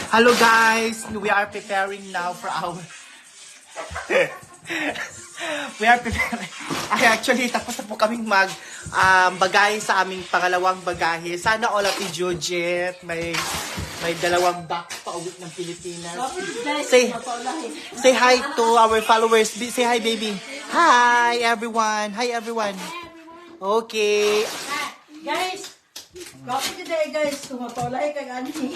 Hello guys, we are preparing now for our we are preparing. Actually, tapos na po kaming bagahe sa aming pangalawang bagahe. Sana all Ate Judith may dalawang box pa uwi ng Pilipinas. Say hi to our followers. Say hi, baby. Hi everyone. Hi everyone. Okay. Guys, bakit today guys, kumapalay kag ani.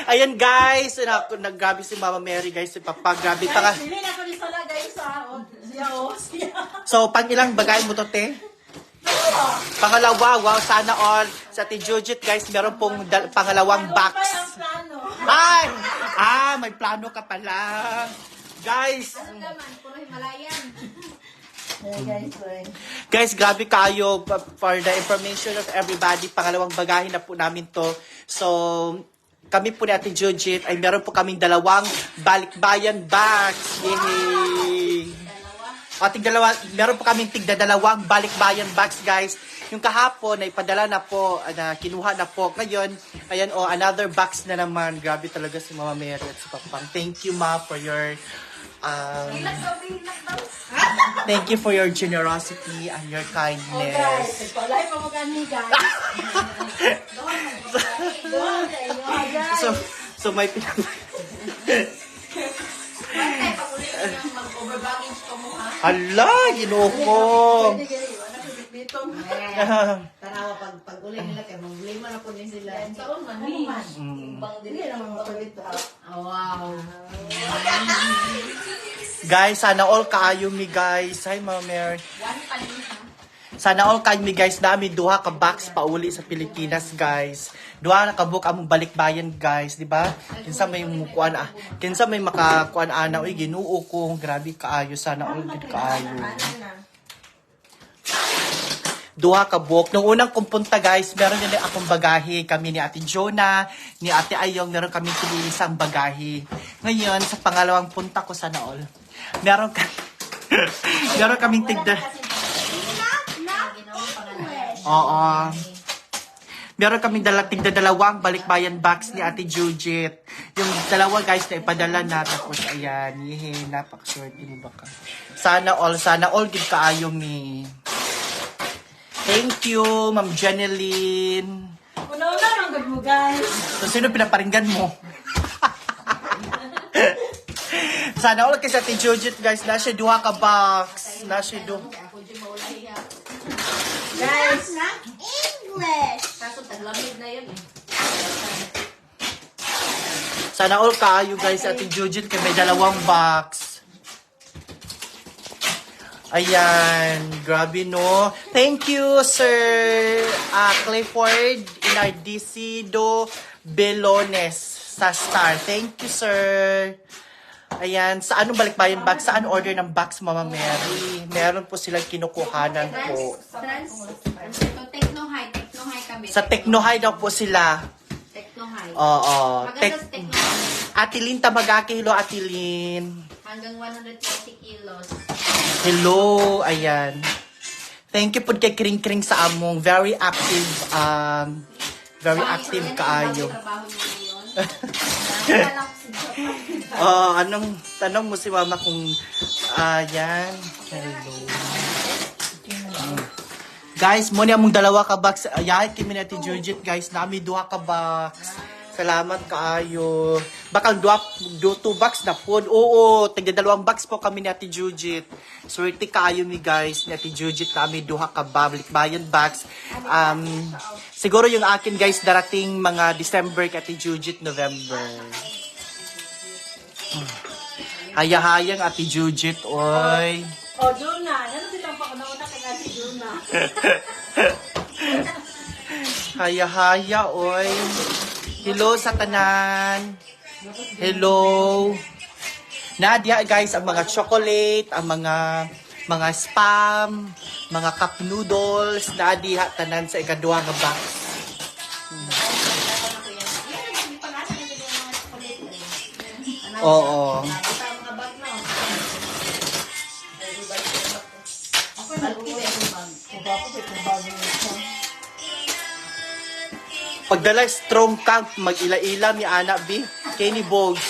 Ayan guys, naggrabe si Mama Mary guys, papagrabe pa nga. Dili na ko ni sala guys siya. So, pang ilang bagay mo to, te? Pangalawa, wow, sana all. Sa Ate Judith guys, meron pong pangalawang box. Ay! May plano ka pala. Guys. Puro Himalayan. Guys, grabe kayo for the information of everybody. Pangalawang bagahe na po namin to. So, kami po ni Ate Judith ay meron po kaming dalawang balikbayan box. Yay! Meron po kaming tigdadalawang balikbayan box, guys. Yung kahapon ay padala na po, kinuha na po. Ngayon, ayan another box na naman. Grabe talaga si Mama Mary at si Papang. Thank you, Ma, for your thank you for your generosity and your kindness. Guys, palay mo mo kani guys. So may Hala, ginoko. Tanawa pag uli nila kay problema na po din sila. Taon man ni. Bang dili na mga palit. Wow. Guys, sana all kaayo mi guys. Hi, Mama Mary. Sana all kaayo mi guys. Nami duha ka box pa uli sa Pilipinas, guys. Duha na ka book among balikbayan, guys, di ba? Kinsa may mukuan kinsa may makakuan ana oy Ginoo ko. Grabe kaayo, sana all gid kaayo. Duha ka book. Nung unang kumpunta guys, meron din akong bagahe. Kami ni Ate Jonah, ni Ate Ayong, meron kami isang bagahe. Ngayon, sa pangalawang punta ko sana all, meron kaming meron kaming tigdadalawang balikbayan box ni Ate Judith. Yung dalawa guys na ipadala na, tapos ayan, napaka-short din baka. Sana all gid kaayo mi. Thank you, Ma'am Janeline. Una-una lang gud mo guys. So, sino pinaparinggan mo? Sana all kay sa Ate Judith, guys. Nasa duha ka box. Nasa duha. Guys, English. Kaso taglamig na yun eh. Sana all kayo, guys, sa Ate Judith, kay may dalawang box. Ayan, grabe no. Thank you, Sir Clifford Inardicido Belones sa Star. Thank you, Sir. Ayan, sa anong balikbayan box? Saan order ng box, Mama Mary? Meron po silang kinukuhanan po. Techno High kami. Sa Techno High daw po sila. Techno High. Oo. Maganda sa Techno High. Atilin Tamagaki. Hello, Atilin. Hanggang 130 kilos. Hello, ayan. Thank you po kay Kring Kring sa among very active kaayo. Anong tanong mo si Mama kung ayan. Hello. Guys, mo ni among dalawa ka box. Ayahay kimi na Ate Judith, guys. Nami duha ka box. Salamat kaayo. Bakal two box na po. Oo, tigda-dalawang box po kami ni Ate Judith. Swerte kaayo mi guys, ni Ate Judith kami duha ka balikbayan box. Siguro yung akin guys darating mga December kay Ate Judith, November. Hayahayang Ate Judith, oy. Jonah, ano sitang pauna kay Ate Jonah? Haya-haya, oy. Hello sa tanan. Hello. Nadia guys, ang mga chocolate, ang mga spam, mga cup noodles, nadia tanan sa ikaduha nga box. Oo. Pagdala strong kang mag-ila-ila mi ana bi. Kenny Bogs.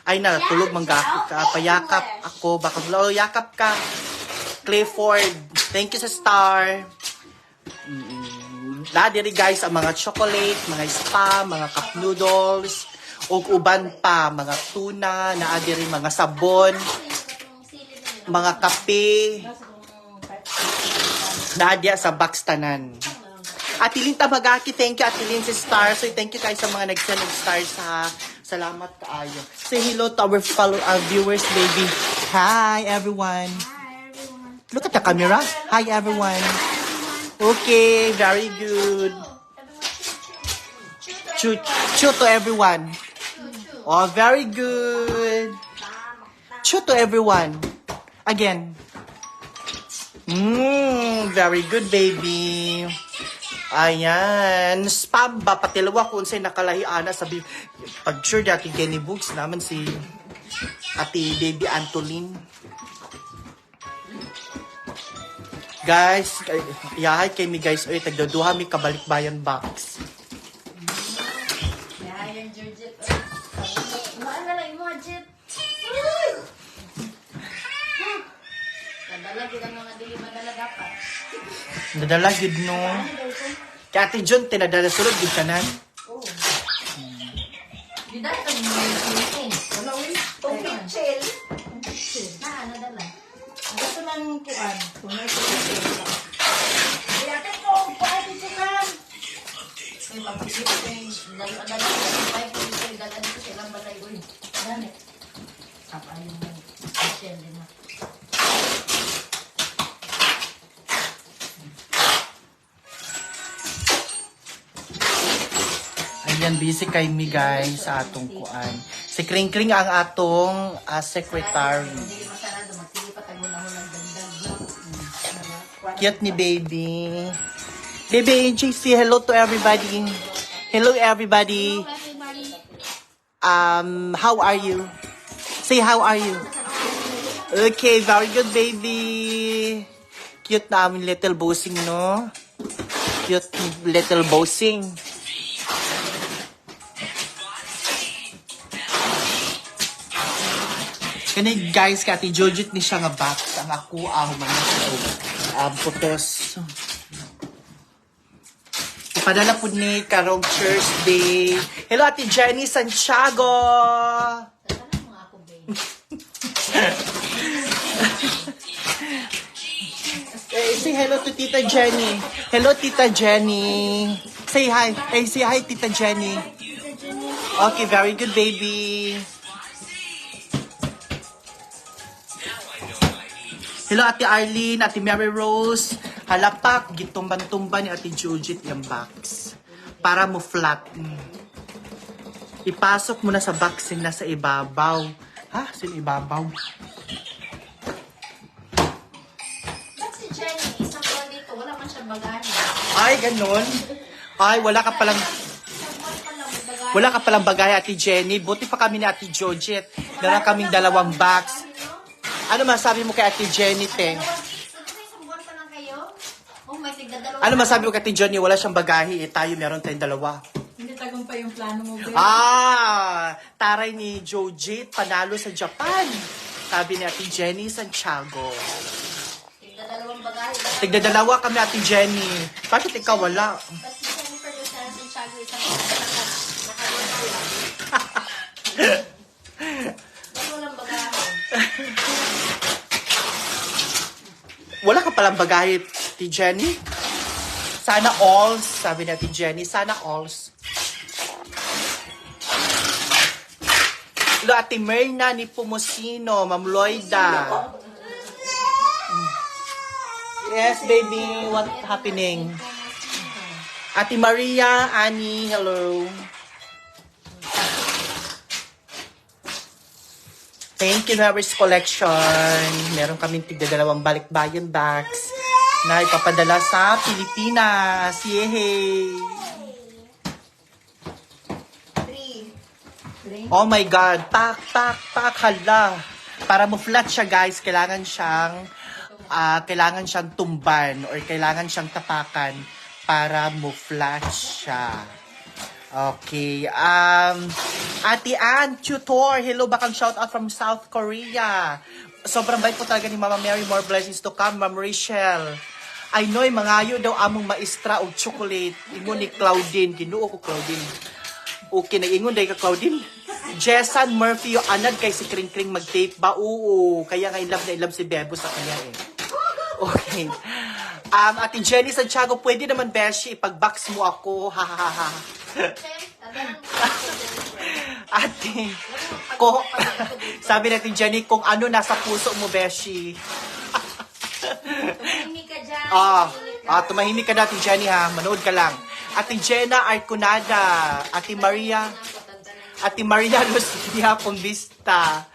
Ay na, tulog manggakit ka. Payakap ako. Baka yakap ka. Clifford. Thank you sa star. Nadiri guys ang mga chocolate, mga spa, mga cup noodles, ug uban pa, mga tuna, naadiri mga sabon, mga kape, naadya sa box tanan. Atilin Tamagaki, thank you Atilin sa star. So thank you guys sa mga nag-send ng star sa salamat kaayo. Say hello to our viewers, baby. Hi everyone. Look at the camera. Hi everyone. Okay, very good. Chew to everyone. Oh, very good. Chew to everyone. Again. Very good, baby. Ayan. Spam ba? Patilawa kung sa'y nakalahiana sabi. Pag sure dati Kenny Books naman si Ate Baby Antolin. Guys, yahay kay mi guys. Oy, tagdaduha mi kabalikbayan box. Yayan, Georgette. Maan na lang mo, Jet. Nadala ko ang mga dili madala dapat. Nadala gid no. Kay Ate John tinadala sulod gid kanan. Oo. Di dapat mo yung Wala, uy. Tubig chill. nadala. Gusto ng kuan. Kung may tubig. Kaya ko, paano sukan? Kaya pag-isip ko yung dala ko yung 5 people, dala dito silang balay. Uy, dami. Apa yung shell din na. Ayan, busy kay mi guys sa atong kuan. Si Kring Kring ang atong secretary. Hindi masarado, magsili pa tayo na ng dandag. Cute ni baby. Baby AJ, say hello to everybody. Hello everybody. How are you? Say how are you? Okay, very good baby. Cute na aming little bossing, no? Cute little bossing. Kani guys, kati Jojit ni siya nga box. Ang ako, man putos. Ipadala po ni karong Thursday. Hello, Ate Jenny Santiago! Sana mga ako, babe. Say hello to Tita Jenny. Hello, Tita Jenny. Say hi. Say hi, Tita Jenny. Okay, very good, baby. Hello, Ate Arlene, Ate Mary Rose. Halapak, gitumban-tumban ni Ate Jujit yung box. Para mo flat. Ipasok mo na sa boxing na sa ibabaw. Ha? Sino ibabaw? Ba't si Jenny, isang buwan dito, wala man siya bagahe. Ay, ganun. Ay, wala ka palang... Isang buwan pa lang may bagahe. Wala ka palang bagay, Ate Jenny. Buti pa kami ni Ate Jojit. Meron kaming 2 box. Ano masabi mo kay Ate Jenny, te? Isang buwan pa lang kayo? Oh, may tigdadalawa. Ano masabi mo kay Ate Jenny? Wala siyang bagahe. Tayo meron tayong 2. Hindi tagumpay yung plano mo, babe. Taray ni Jojit, panalo sa Japan. Sabi ni Ate Jenny Santiago. Tigdadalawang bagahe. Tigdadalawa kami, Ate Jenny. Bakit ikaw wala? Ba't si Jennifer doon sa Santiago, isang nakaluwa. Ba't walang bagahe? Wala ka palang bagahe, Ate Jenny? Sana alls, sabi ni Ate Jenny. Sana alls. Hello, Ate Myrna ni Pumosino, Ma'am Loida. Yes, baby. What happening? Ate Maria, Annie, hello. Thank you, Harris Collection. Meron kaming tigda-2 balikbayan bags na ipapadala sa Pilipinas. Yay! Oh my God. Pak, hala. Para mo flat siya, guys, kailangan siyang kailangan siyang tumban or kailangan siyang tapakan para mo-flash siya. Okay. Ate Ann Tutor, hello, bakang shout out from South Korea. Sobrang bait po talaga ni Mama Mary. More blessings to come, Ma'am Rachel. Ay noy, mangayo daw among maestra og chocolate. Ingon ni Claudine. Ginuo ko Claudine. Okay, nag-ingon dahi ka Claudine. Jessan Murphy, yung anad kay si Kring Kring mag-tape ba? Oo, kaya nga in love si Bebo sa kanya eh. Okay. Ate Jenny Santiago, pwede naman Beshi, ipag-box mo ako. Ha ha ha. Ate, sabi natin Jenny, kung ano nasa puso mo, Beshi. Tumahimik ka dyan. Tumahimik ka natin, Jenny, ha. Manood ka lang. Ate Jenna Arconada, Ate Maria Lucia Convista.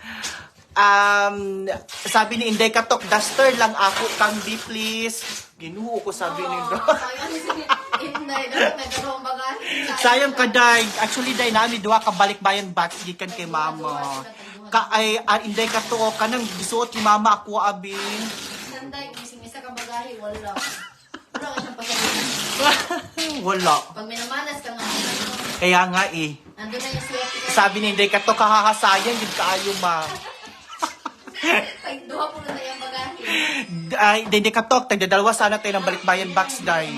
Sabi ni Inday Katok, duster lang ako, Kambi, please. Ginuho ko, sabi ni Sayang ka, Day. Actually, Day, nami duha ka balikbayan box gikan kay Mama. Inday Katok, kanang gisuot ni Mama ako, abi. Sanday, misa ka bagahe, wala. Wala ka siyang pasabihin. Wala. Pag minamanas ka nga, Kaya nga eh. nandun na yung swerte ka. Sabi ni Inday Katok, kahahasayang, yun kaayo, Ma. Pag duha po na yung bagahe. Hindi Katok, tagdadalawa sana tayo ng balikbayan box, Day.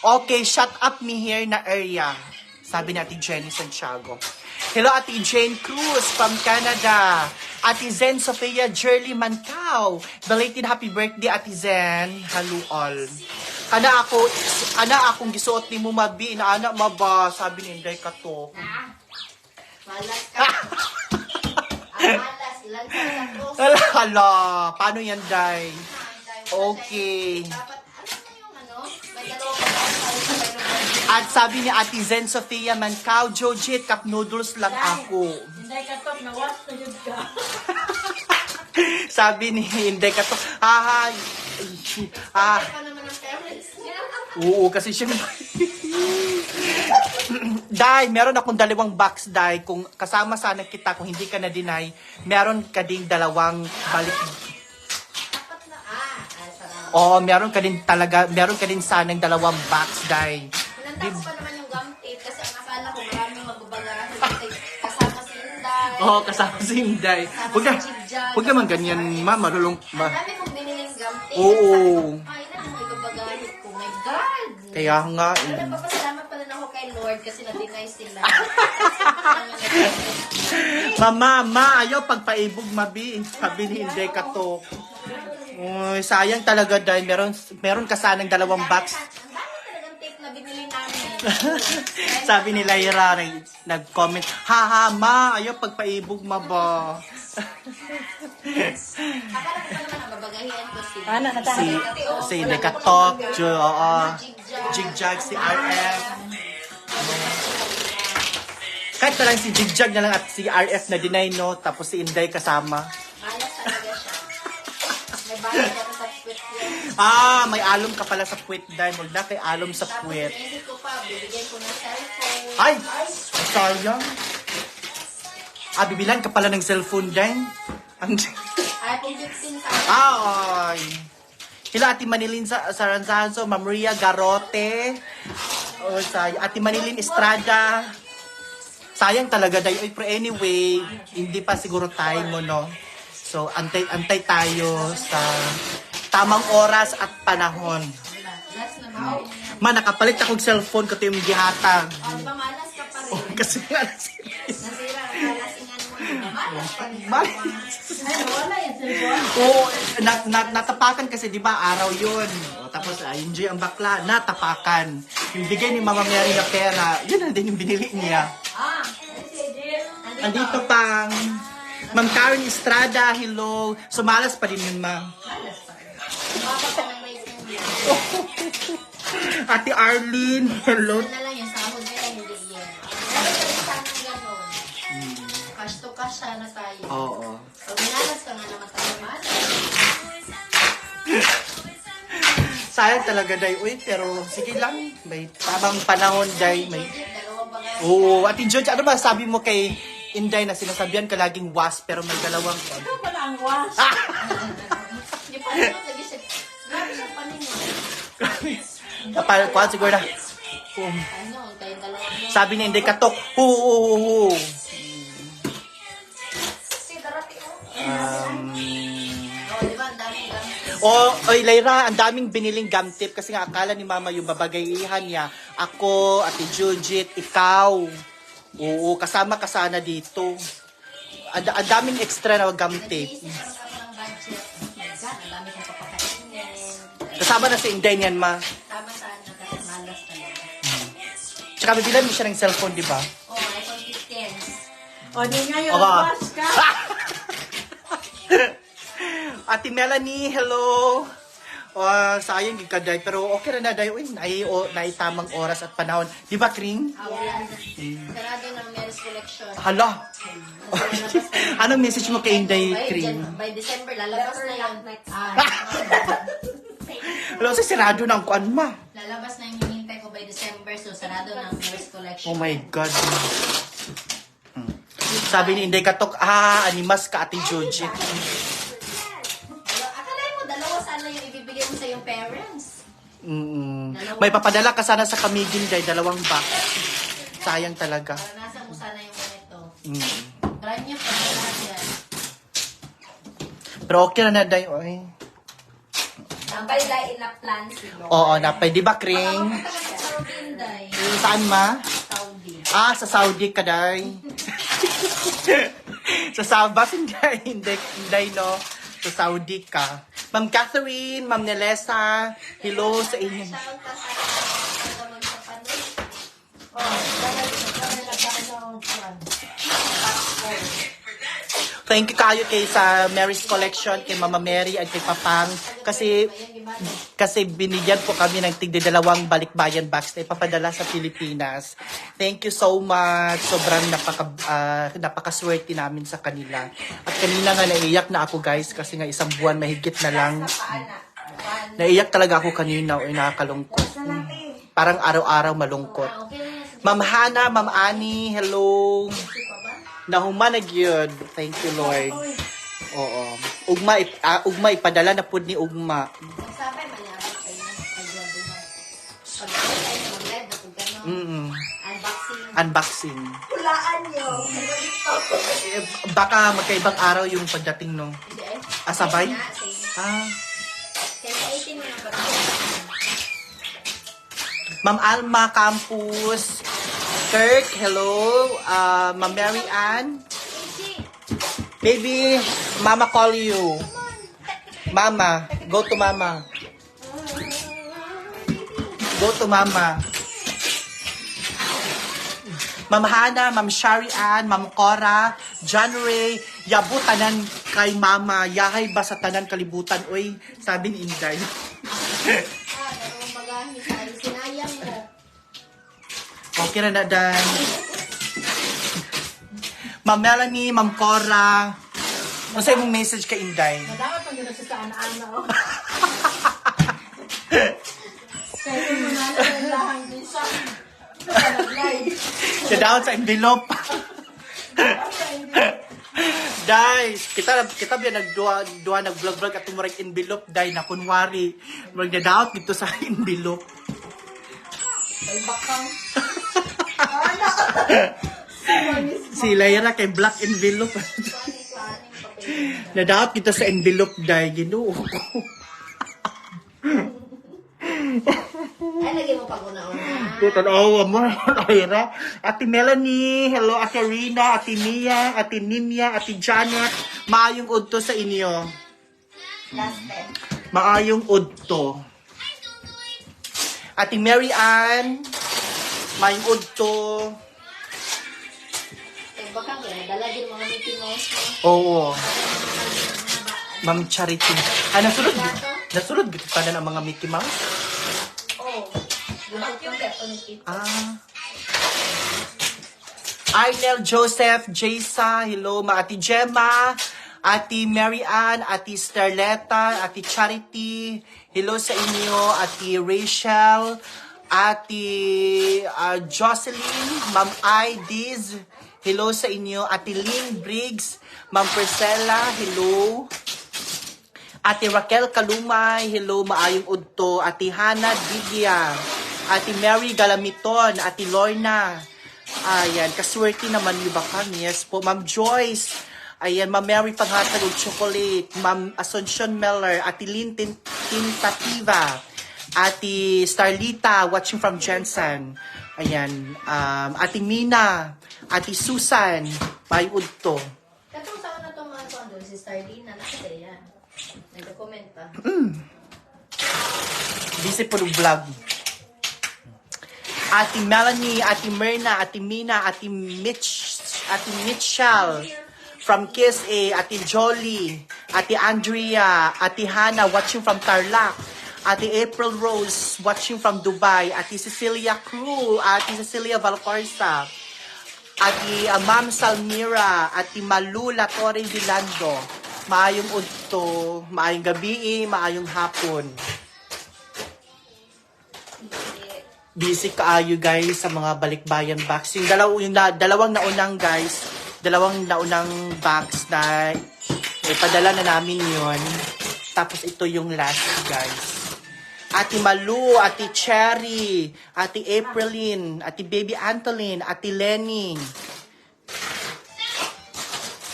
Okay, shut up me here na area. Sabi ni Ate Jenny Santiago. Hello, Ate Jane Cruz from Canada. Ate Zen Sofia Jerly Mancao. Belated happy birthday, Ate Zen. Hello all. Ana akong gisuot ni mo mabi, inaana maba, sabi ni Inday Katok. Malas ka. Malas, ilan ka sa cross. Hala, paano yan, Day? Okay. Dapat, may dalawa ka sa At sabi ni Ate Zen Sofia Mancao, Jojit, cup noodles lang ako. Hindi ka top, nawas na yun ka. Sabi ni Inday Katok, pa naman ang parents niya. Oo, kasi siya Day, meron akong 2 box, Day. Kung kasama sana kita, kung hindi ka na-deny, meron ka ding 2 balik. Dapat na, sarap. Oo, meron ka din sanang 2 box, Day. Ilan pa naman yung gum tape kasi ang akala ko maraming magbabagahe kasi kasama si Inday. Oo, kasama si Inday. Huwag naman ganyan, Ma. Marulong. Ang dami kong biniling gum tape. Oo. Ay, na mo ibabagahe ko. My God! Kaya nga. Pero nagpapasalamat pa rin ako kay Lord kasi na-deny sila. Mama, ayaw pagpaibog, Mabi. Sabi ni Inday Katok. Uy, sayang talaga, Day. Meron ka sanang 2 box. Ang dami talagang tape na binili namin. Sabi ni Lyra, nag-comment, haha, Ma, ayaw pagpaibog, Ma ba? Akala ko pa naman ang babagahian ko si... Si Inday Katok, Jigjag, si RF. Kahit na lang si Jigjag na lang at si RF na deny, no? Tapos si Inday kasama. Malas talaga siya. May bahay ako sa puwet niya. May alom ka pala sa puwet, Day. Huwag na kay alom sa Tapos puwet. hindi ko pa, bibigyan ko ng cellphone. Ay! Sayang. Bibilan ka pala ng cellphone, Day. iPhone 15 sa Ay! Hello, Ate Manilin Saranzanzo, Ma'am Maria Garote. Ate Manilin Estrada. Sayang talaga, Day. Pero anyway, hindi pa siguro time mo, no? So, antay tayo sa tamang oras at panahon. last na mo. Ma, nakapalit akong cellphone ko ito yung gihatag. Di ba malas ka pa rin? Kasi nga, Nasira ang malasingan mo. Malas pa rin. Ay, wala yung cellphone. Oo, natapakan kasi, di ba, araw yun. Tapos, enjoy ang bakla, natapakan. Yung bigay ni Mama Mary na pera, yun na din yung binili niya. Si Jill. Andito pang Ma'am Karen Estrada, hello. Sumalas pa din yun, Ma'am. Baka pa ng may sindi. Ate Arlene, hello. Ano na lang yung sahod nila, hindi yan. Meron ka rin sanang gano'n. Cash to cash sana tayo. Oo. Pag minalas ka nga naman tayo malas. Sayang talaga, Day. Uy, pero sige lang. May tamang panahon, Day. May... Dalawang bagay. Oo, Ate George, ano ba sabi mo kay Inday na sinasabihan ka laging was pero may 2 Ito pala ang was. Hindi pa rin lagi siya Kuhan siguro na. Ano, kayo dalawa mo. Sabi ni Inday Katok, huu. Si Dorothy, Um, oh, di ba, ang daming gamit. oy, Lyra, ang daming biniling gum tip kasi nga akala ni Mama yung babagayihan niya. Ako, Ate Jujit, ikaw. Oo, kasama ka sana dito. Ang daming extra na gum tape. Nag-iisip lang ako ng budget. Oh my God, ang dami kong papakainin. Kasama na si Inday niyan, Ma. Tama sana kasi malas talaga. Tsaka bibilan mo siya ng cellphone, di ba? Oh, iPhone 15. O, di nga yung Aba. wash ka. Ate Melanie, hello. Sayang yung kaday, pero okay na day. Uy, naitamang oras at panahon. Di ba, Kring? Ayan. Sarado ng Mary's Collection. Hala. Anong message mo kay Inday, Kring? By December, lalabas na yun. Alam sa sirado ng kuan, Ma. Lalabas na yung hinihintay ko by December, so sarado ng Mary's Collection. Oh my God. Sabi ni Inday Katok, animas ka, Ate Jujit. Akalain mo, dalawa sana yung ibibigay mo sa iyong parents. May papadala ka sana sa Kamigin, Day, 2 box. Sayang talaga. Para nasa mo sana yung ganito. Mm. Brand new pa lahat yan. Pero okay na, Day. Oy. Ang kailain na plan siguro. Oo, napay. Di ba, Kring? Sa Saudi, Inday. Saan, Ma? Saudi. Sa Saudi ka, Day. Sa Saudi, hindi, no? Sa Saudi ka. Ma'am Catherine, Ma'am Nelesa, hello sa inyo. Shout out sa naman sa panay. Thank you kayo kay sa Mary's Collection, kay Mama Mary at kay Papang. Kasi binigyan po kami ng tigda-2 balikbayan box na ipapadala sa Pilipinas. Thank you so much. Sobrang napakaswerte namin sa kanila. At kanina nga naiyak na ako, guys, kasi nga 1 buwan mahigit na lang. Naiyak talaga ako kanina o nakakalungkot. Parang araw-araw malungkot. Ma'am Hana, Ma'am Annie, hello. Nahuman na gyud. Thank you, Lord. Oo. Ugma ipadala na pud ni Ugma. Sabay mangyari kayo. Ay, grabe na. Pag-alay ay mag-live na kung gano'n. Unboxing. Unboxing. Hulaan nyo. Baka magkaibang araw yung pagdating, no? Hindi eh. Sabay? Same. Ah. Kaya 18 mo na ba? Ma'am Alma Campus. Kirk, hello. Ma'am Mary Ann. Baby, Mama call you. Mama. Go to Mama. Go to Mama. Ma'am Hana, Ma'am Shari Ann, Ma'am Cora, John Ray, yabu tanan kay Mama, yahay ba sa tanan kalibutan, oy, sabi ni Inday. Dalawang bagahe sa sinayang mo. Okay na Dan. Ma'am Melanie, Ma'am Cora, ano sa'yo mong message kay Inday? Dapat pag gano'n sa ana-ana, oh. Kaya mo na lang lahang bisa. Siya down sa envelope. Dai, kita biya nagduha nag-vlog at tumurag envelope dai na kunwari magdadaot dito sa envelope. Ay, bakang. Si Lyra kay black envelope. Nadaot kita sa envelope dai Ginoo ko. Ay, lagi mo pag-una-una. Totoo mo, Lyra. Ate Melanie, hello Ate Rina, Ate Mia, Ate Nimia, Ate Janet. Maayong udto sa inyo. Last 10. Maayong udto. Ate Mary Ann, maayong udto. Eh, baka ko, dala din mga Mickey Mouse mo. Oo. Ma'am Charity. Nasulod gito pa na ang mga Mickey Mouse? Oh, yung cute ito ni Kit. Arnel Joseph, Jaysa, hello, Ate Gemma, Ate Mary Ann, Ate Starletta, Ate Charity, hello sa inyo, Ate Rachel, Ate Jocelyn, Ma'am Diz, hello sa inyo, Ate Lynn Briggs, Ma'am Priscilla, hello, Ate Raquel Kalumay, hello, maayong udto. Ate Hana Digya. Ate Mary Galamiton. Ate Lorna. Ayan, kaswerte naman yung baka. Yes po. Ma'am Joyce. Ayan, Ma'am Mary Panghatag og chocolate. Ma'am Asuncion Meller. Ate Lynn Tintativa. Ate Starlita, watching from Jensen. Ayan, Ate Mina. Ate Susan. Maayong udto. Katong saan na itong mga doon, si Starlina, nakita yan. Nag-komenta. Busy po ng vlog. Ate Melanie, Ate Myrna, Ate Mina, Ate Mitchell from Kiss A, Ate Jolie, Ate Andrea, Ate Hannah watching from Tarlac, Ate April Rose watching from Dubai, Ate Cecilia Cruz, Ate Cecilia Valcorsa, Ate Ma'am Salmira, Ate Malula Torre Vilando. Maayong udto, maayong gabi, maayong hapon. Busy kaayo guys sa mga balikbayan box. Yung dalawang naunang guys, dalawang naunang box na ipadala na namin yon. Tapos ito yung last guys. Ate Malu, Ate Cherry, Ate Aprilyn, Ate Baby Antoline, Ate Lenny.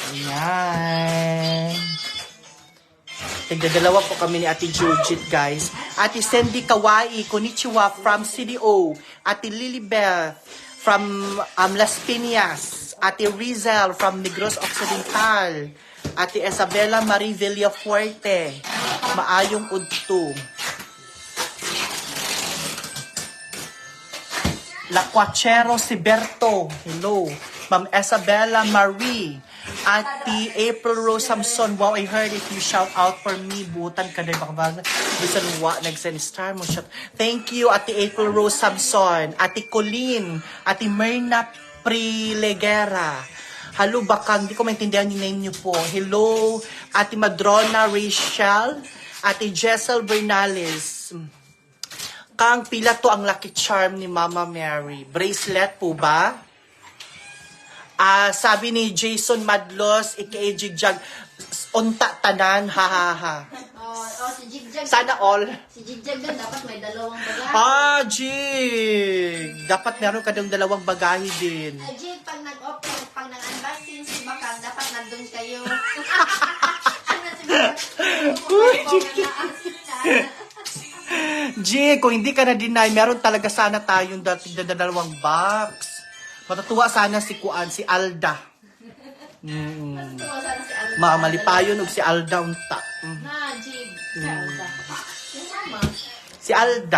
Ayan. Nagdadalawa po kami ni Ate Jujit, guys. Ate Sandy Kawai, konnichiwa from CDO. Ate Lilibeth from Las Piñas. Ate Rizel from Negros Occidental. Ate Isabella Marie Villafuerte. Maayong udto. Laquachero Siberto. Hello. Ma'am Isabella Marie. Ate April Rose Samson. Wow, I heard if you shout out for me. Butan ka na baka bisan wa nag-send star mo shout. Thank you, Ate April Rose Samson. Ate Colleen. Ate Myrna Prilegera. Hello, baka hindi ko maintindihan yung name niyo po. Hello, Ate Madrona Rachel. Ate Jessel Bernales. Kang pila to ang lucky charm ni Mama Mary. Bracelet po ba? Sabi ni Jason Madlos, aka Jigjag, unta tanan, ha ha ha. Si Jigjag. Sana all. Si Jigjag na dapat may dalawang bagahe. Jig! Dapat meron ka ng dalawang bagahe din. Jig, pag nag-open, pag nag-unboxing si Bakang, dapat nandun kayo. Jig, kung hindi ka na-deny, meron talaga sana tayong dalawang box. Matutuwa sana si Kuan, si Alda. Malipayon og si Alda unta. Na, Jig. Si Alda. Si Mama. Si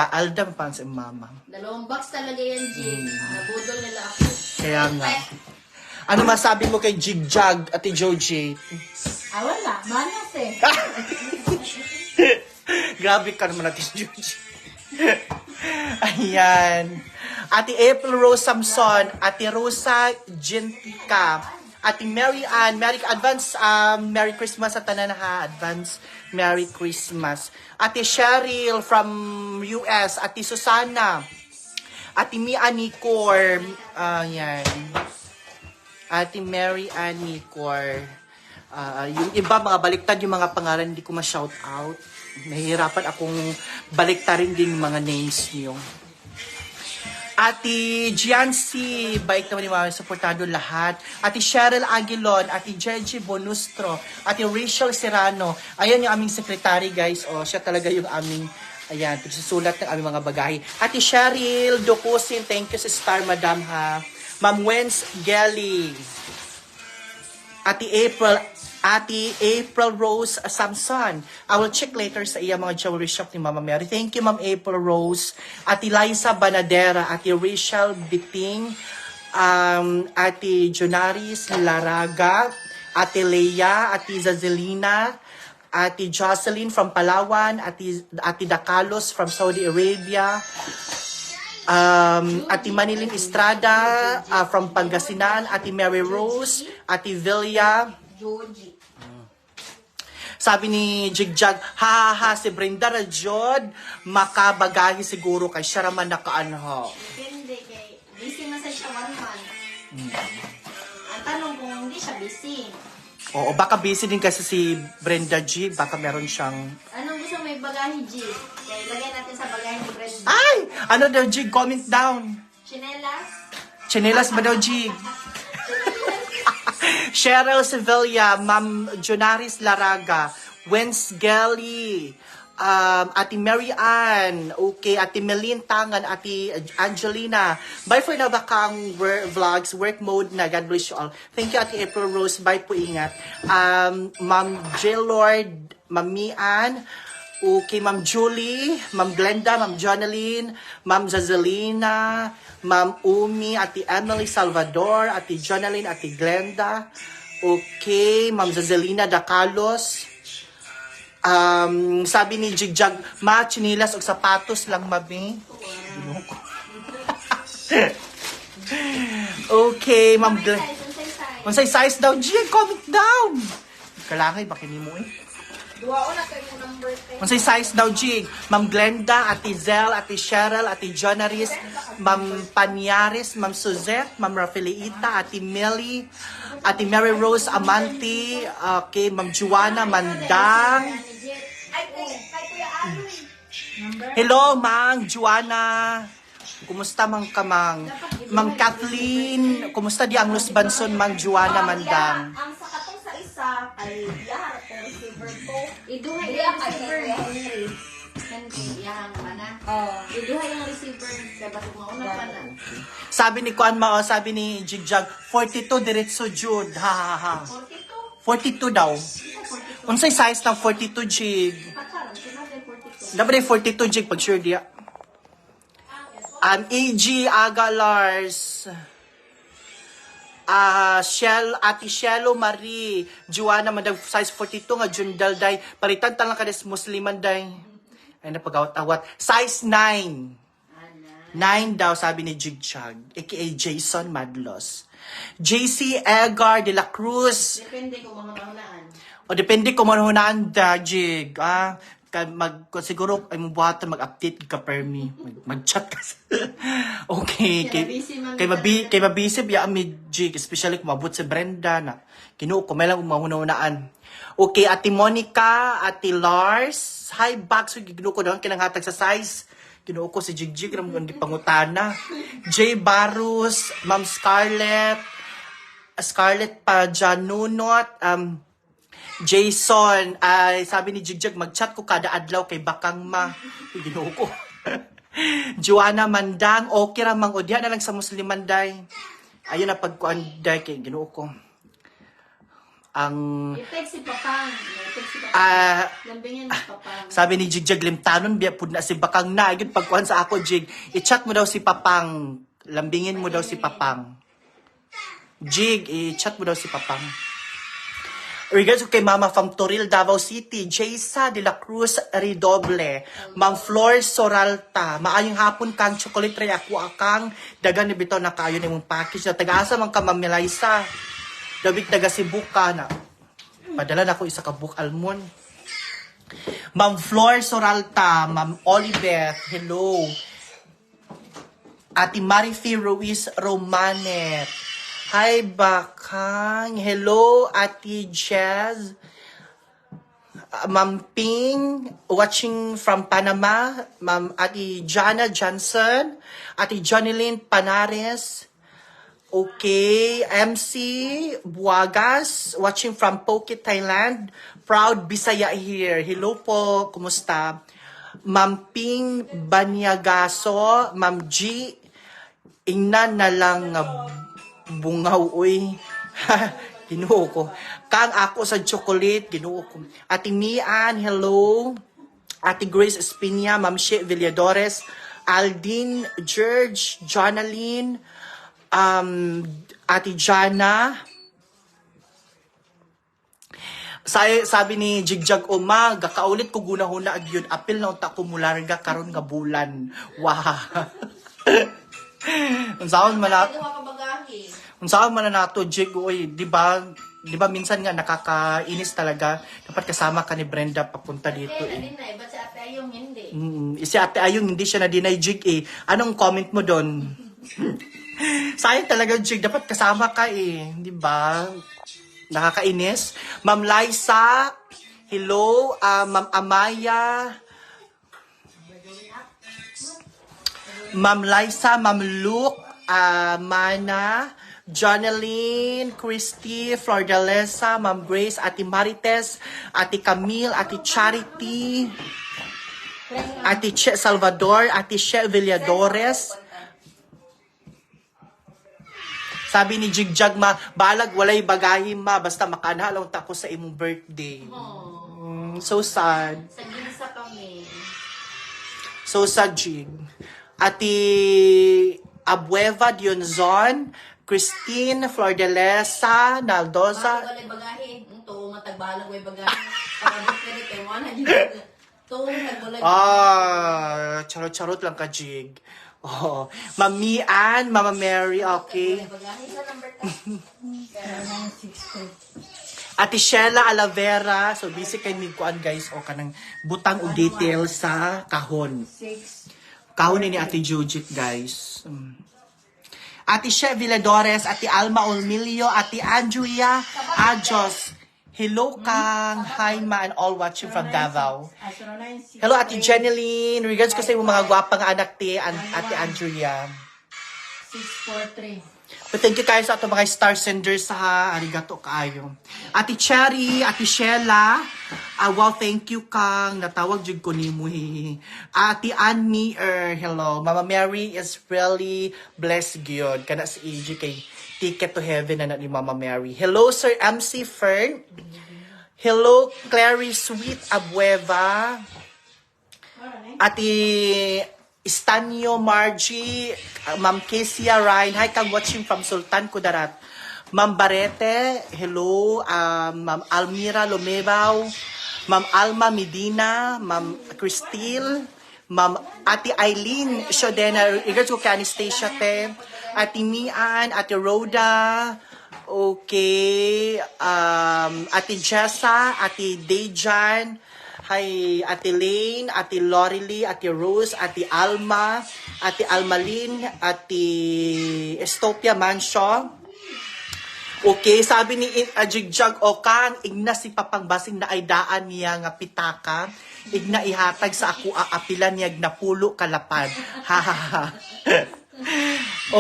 Alda pa si Mama. Dalawang box talaga yan, Jig. Nabudol nila ako. Kaya nga. Ano masabi mo kay Jigjag, Ate Joji? Wala. Manas eh. Grabe ka naman, Ate Joji. Ayan. Ate April Rose Samson, Ate Rosa Gentica, Ate Mary Ann, advance Merry Christmas sa tanan ha, advance Merry Christmas. Ate Cheryl from US, Ate Susana, Ate Mia Nicor, yan. Ate Mary Ann Nicor. Yung iba mga baliktad yung mga pangalan, hindi ko ma-shout out. Nahihirapan akong baliktarin din yung mga names niyo. Ate Giancy, bait naman yung mga supportado lahat. Ate Cheryl Aguilon, Ate Jeji Bonustro, Ate Rachel Serrano. Ayan yung aming secretary, guys. Siya talaga yung aming, ayan, susulat ng aming mga bagahe. Ate Cheryl Dokusin, thank you sa Star Madam ha. Ma'am Wens Gelly. Ate April Rose Samson. I will check later sa iya mga jewelry shop ni Mama Mary. Thank you, Ma'am April Rose. Ate Liza Banadera. Ate Rachel Biting. Ate Jonaris Laraga. Ate Leia. Ate Zazelina. Ate Jocelyn from Palawan. Ate Dakalos from Saudi Arabia. Ate Manilin Estrada from Pangasinan. Ate Mary Rose. Ate Villa. Joji. Sabi ni Jigjag, ha si Brenda Rajod, makabagahi siguro kay siya raman nakaanho. Depende kay busy man sa siya 1 month. Ang tanong kung hindi siya busy. Oo, baka busy din kasi si Brenda G. Baka meron siyang... Anong gusto may bagahe, G? Kaya ilagay natin sa bagahe ni Brenda. Ay! Ano daw, G? Comment down. Chinelas? Chinelas ba daw, G? Cheryl Sevilla, Ma'am Jonaris Laraga, Wens Gelly, Ate Mary Ann, okay, Ate Melin Tangan, Ate Angelina. Bye for now, bakang vlogs, work mode na. God bless you all. Thank you, Ate April Rose. Bye po, ingat. Ma'am J. Lord, Ma'am Mian, okay, Ma'am Julie, Ma'am Glenda, Ma'am Jonaline, Ma'am Zazelina, Ma'am Umi, Ate Emily Salvador, Ate Jonaline, Ate Glenda, okay, Ma'am Zazelina Dacalos, sabi ni Jigjag, ma, chinilas o sapatos lang, mabi. Okay, Ma'am Glenda. Unsay size daw, Jig, comment down. Kalangay, bakit mo eh. Duwao na kayo ng birthday. Unsay size daw, Jig? Ma'am Glenda, Ate Zel, Ate Cheryl, Ate Jonaris, Ma'am Panyaris, Ma'am Suzette, Ma'am Rafaelita, Ate Millie, Ate Mary Rose Amanti, okay, Ma'am Juana Mandang. Ay, kay Kuya Aloy. Hello, Mang Juana. Kumusta mang kamang? Ma'am Kathleen, kumusta di ang Lusbanson, Mang Juana Mandang? Ang sa katong sa isa, ay yahar ko receiver ko. Iduhay Iya, yung kay receiver. Henry. Henry, yahang pa na. Oh. Iduhay yung receiver. Kaya ba't mauna pa na? Sabi ni Kuan Mao, sabi ni Jigjag, 42 diretso Jude. Ha ha ha. 42? 42 daw. Unsay size ng 42 Jig? Pagkaroon, sinabi 42. Dapat ay 42 Jig pag sure diya. AG Agalars. Ate Shelo Marie. Juana madag size 42 nga Jundal day. Palitan talang kades Musliman day. Ay napagawat-awat. Size 9. 9 daw, sabi ni Jigjag. A.k.a. Jason Madlos. JC Edgar de la Cruz. Depende kung mga maunaan. O depende kung manunaan da, Jig. Siguro ay mabuhatan mag-update ka per me. Mag-chat ka. Okay. Kay mabisi biya mi, Jig. Especially kung mabut si Brenda na. Kinuo ko, may lang mahunaan. Okay, Ate Monica, Ate Lars. Hi, back. So, ginuo ko doon kinanghatag sa size. Kinuo ko si Jigjig, ramon di pangutana. J. Barus, Ma'am Scarlett Pajanunot, Jason, ay sabi ni Jigjag, mag-chat ko kada adlaw kay Bakang Ma. Ginuo ko. Joanna Mandang, okay ra mang udya na lang sa Musliman day. Ayun na pagkuan day kay ginuo ko. Ang I-text si Papang. I-text si Papang. Lambingin si Papang. sabi ni Jigjag, limtanon biya pud na si Bakang na. Ayun pagkuan sa ako, Jig. I-chat mo daw si Papang. Lambingin mo daw si Papang. Jig, i-chat mo daw si Papang. Regards kay Mama from Toril, Davao City, Jaysa de la Cruz Redoble, Ma'am Flor Soralta, maayong hapon kang chocolate tray ako akang dagan ni bitaw na kayo nimong package na taga-asa man ka Ma'am Melaisa. David taga Cebu ka na. Padala na ako isa ka book almond. Ma'am Flor Soralta, Ma'am Oliveth, hello. Ate Marifi Ruiz Romanet. Hi, Bakang. Hello, Ate Jazz. Ma'am Ping, watching from Panama. Ma'am Ate Jana Johnson. Ate Jonilyn Panares. Okay, MC Buagas, watching from Phuket, Thailand. Proud Bisaya here. Hello po, kumusta? Ma'am Ping Banyagaso. Ma'am G. Ingnan na lang bungaw, uy. Ginuo ko. Kang ako sa chocolate, ginuo ko. Ate Mian, hello. Ate Grace Espinia, Ma'am She Villadores, Aldine, George, Jonaline, Ate Jana. Sabi ni Jigjag Oma, gakaulit ko gunahuna agyud apil na unta ko mularga karon nga bulan. Wow. Unsaon man na unsaon man na nato Jig, oy, di ba minsan nga nakakainis talaga. Dapat kasama ka ni Brenda papunta dito eh. Ba't si Ate Ayong hindi? Si Ate Ayong hindi siya na-deny, Jig eh. Anong comment mo doon? Sayang talaga, Jig. Dapat kasama ka eh. Di ba? Nakakainis. Ma'am Liza, hello. Ma'am Amaya, Ma'am Liza, Ma'am Luke, Mana, Jonaline, Christy, Flordalesa, Ma'am Grace, Ate Marites, Ate Camille, Ate Charity, Ate Che Salvador, Ate She Villadores. Sabi ni Jigjag ma, balag walay bagahin ma, basta makanalaw tako sa imong birthday. So sad. Sa ginsa kami. So sad, Jig. Ate Abueva Dionzon, Christine Flordelesa, Naldoza. Walay bagahin. Ito, matagbalag way bagahin. Para dito kay mo na dito. Ito, nagwalay. Charot-charot lang ka, Jig. Oh, Mami Ann, Mama Mary, okay. Bagahin sa number 10. Ate Sheila Alavera, so busy kay Miguan guys, o kanang butang o details sa kahon. 6. Kahon ni Ate Jujit guys. Ate She Villadores, Ate Alma Olmilio, Ate Andrea Ajos. Hello Kang, hi ma and all watching from Davao. Hello Ate Jeneline, regards ko sa imong mga gwapang anak ti Ate Andrea. 643. But thank you guys sa ato mga star senders ha. Arigato kaayo. Ate Cherry, Ate Sheila. Wow, thank you kang natawag jud ko nimo. Ate Annie, hello. Mama Mary is really blessed gyud. Kana si AJ kay Ticket to Heaven na ni Mama Mary. Hello Sir MC Fern. Hello Clary Sweet Abueva. Ate Estanio Margie, Ma'am Kesia Ryan, hi kang watching from Sultan Kudarat. Ma'am Barete, hello. Ma'am Almira Lomebaw, Ma'am Alma Medina, Ma'am Cristil, Ma'am Ate Eileen Shodena, regards ko kay Anastasia te, Ate Mian, Ate Rhoda, okay, Ate Jessa, Ate Dejan, hi, Ate Lane, Ate Lorely, Ate Rose, Ate Alma, Ate Almalin, Ate Estopia Manso. Okay, sabi ni Jigjag o kang igna si papangbasing na ay daan niya nga pitaka, igna ihatag sa ako aapilan niya napulo kalapad. Ha ha ha.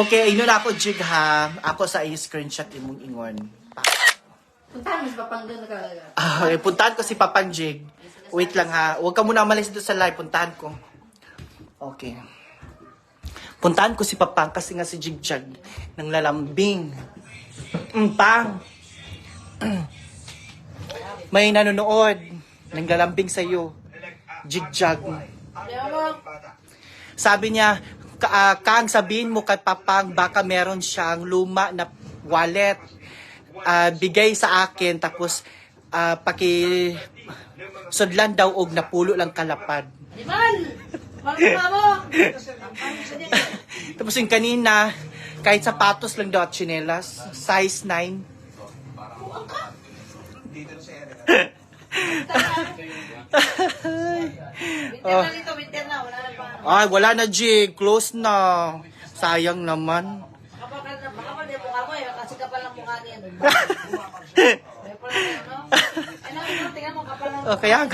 Okay, ino na ako Jig ha. Ako sa i-screenshot imong ingon. Puntahan mo sa papanggan na ka. Puntahan ko si Papang Jig. Wait lang ha. Huwag ka muna umalis doon sa live. Puntahan ko. Okay. Puntahan ko si Papang kasi nga si Jigjag nang lalambing. Pang! May nanonood. Nang lalambing sa'yo. Jigjag. Sabi niya, Kang, sabihin mo kay Papang baka meron siyang luma na wallet. Bigay sa akin tapos sudlan daw og napulo lang kalapad. Iman! Maluma mo! Tapos yung kanina, kahit sapatos lang daw at tsinelas, size 9. Winter na, wala na pa. Ay, wala na Jig, close na. Sayang naman. Baka pa din mukha mo eh, kasi kapal ng mukha niya. Tingnan mo, kapal ng Kaya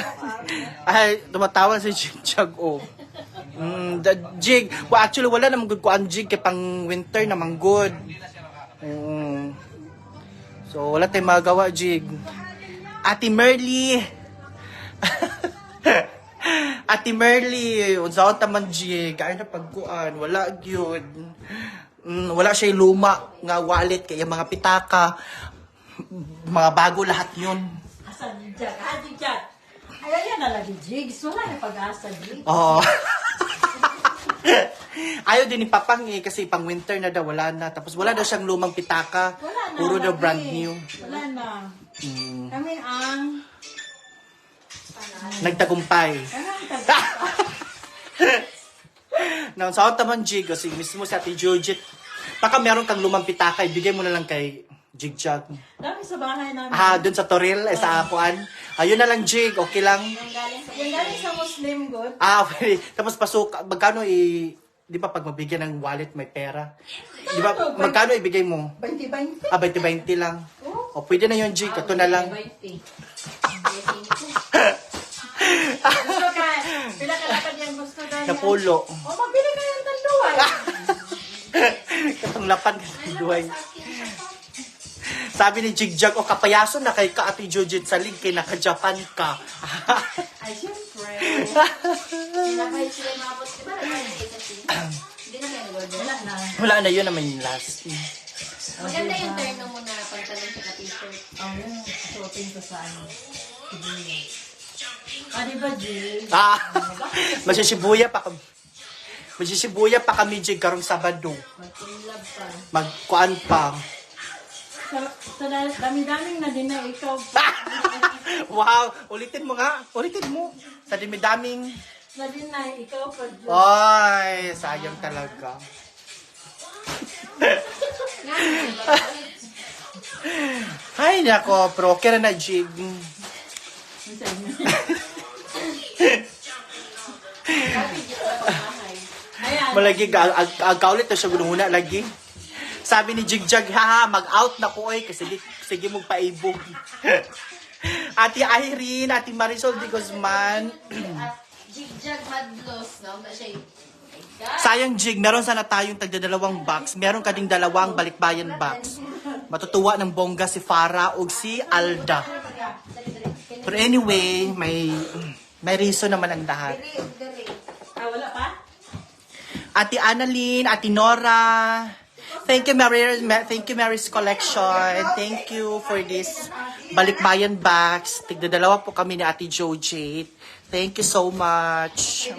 ay, tumatawa si Jigjag, oh. Jig, well, actually wala namang good ko ang Jig kay pang winter namang good. So wala tayong magawa Jig. Ate Merly. Ate Merly, unsaon ta man Jig, ay na pagkuan, wala gyud. Wala siya luma nga wallet kaya mga pitaka, mga bago lahat yun. Asan ni Jack? Adi Jack. Ayaw yan na lagi, Jigs. Wala na pag-asa, Jigs. Oo. Ayaw din ni Papang eh, kasi pang winter na daw, wala na. Tapos wala daw siyang lumang pitaka. Wala na. Puro daw lagi. brand new. Wala na. Kami ang... Nagtagumpay. Anong tag... Nang sa taman Jig, kasi mismo sa Ate Jujit, baka meron kang lumang pitaka, ibigay mo na lang kay Jigjag. Dami sa bahay namin. Dun sa Toril, sa Akuan. Ayun na lang Jig, okay lang. Yung galing sa Muslim good. Okay. Tapos pasok, magkano di ba pag mabigyan ng wallet may pera? Di ba, magkano ibigay mo? 20-20. 20-20 lang. O, pwede na yun, Jig. Ito na lang. 20. Gusto ka, pila ka dapat yung gusto daw niya. Napulo. O, mabili ka yung tanduan. Katong lapan ka duhay. Sabi ni Jigjag, o kapayaso na kay ka Ate Jujit sa link, kay naka-Japan ka. Ay, syempre. Nakahit sila yung mga boss. Diba nagkakalit kasi? Hindi na kayo nag-order. Wala na. Wala na yun naman yung last. Maganda yung terno mo na pantalon sa t-shirt. Oh, yun. Suotin ko sa ano. Sibuya. Ah, di ba, Jill? Masisibuya pa kami. Masisibuya pa kami, Jig, karong Sabado. Mag-inlove pa. Magkuan pa. Sa dami-daming na din na ikaw. Wow! Ulitin mo nga. Ulitin mo. Sa dami-daming. Na din na ikaw pa, Jill. Ay, sayang talaga. Ay, nako. Pero okay na, Jig. Ayan. Malagi, agkaulit na siya gununa lagi. Sabi ni Jigjag, haha, mag-out na ko kasi sige mong paibog. Ate Irene, Ate Marisol de Guzman. Jigjag Madlos. No? Na siya Sayang, Jig, meron sana tayong tagdadalawang box. Meron ka ding dalawang balikbayan box. Matutuwa ng bongga si Farah o si Alda. Pero anyway, may reason naman ang lahat. Ah, wala pa? Ate Annalyn, Ate Nora. Thank you, Mary's Collection. Thank you for this balikbayan box. Tigdadalawa po kami ni Ate Jojate. Thank you so much.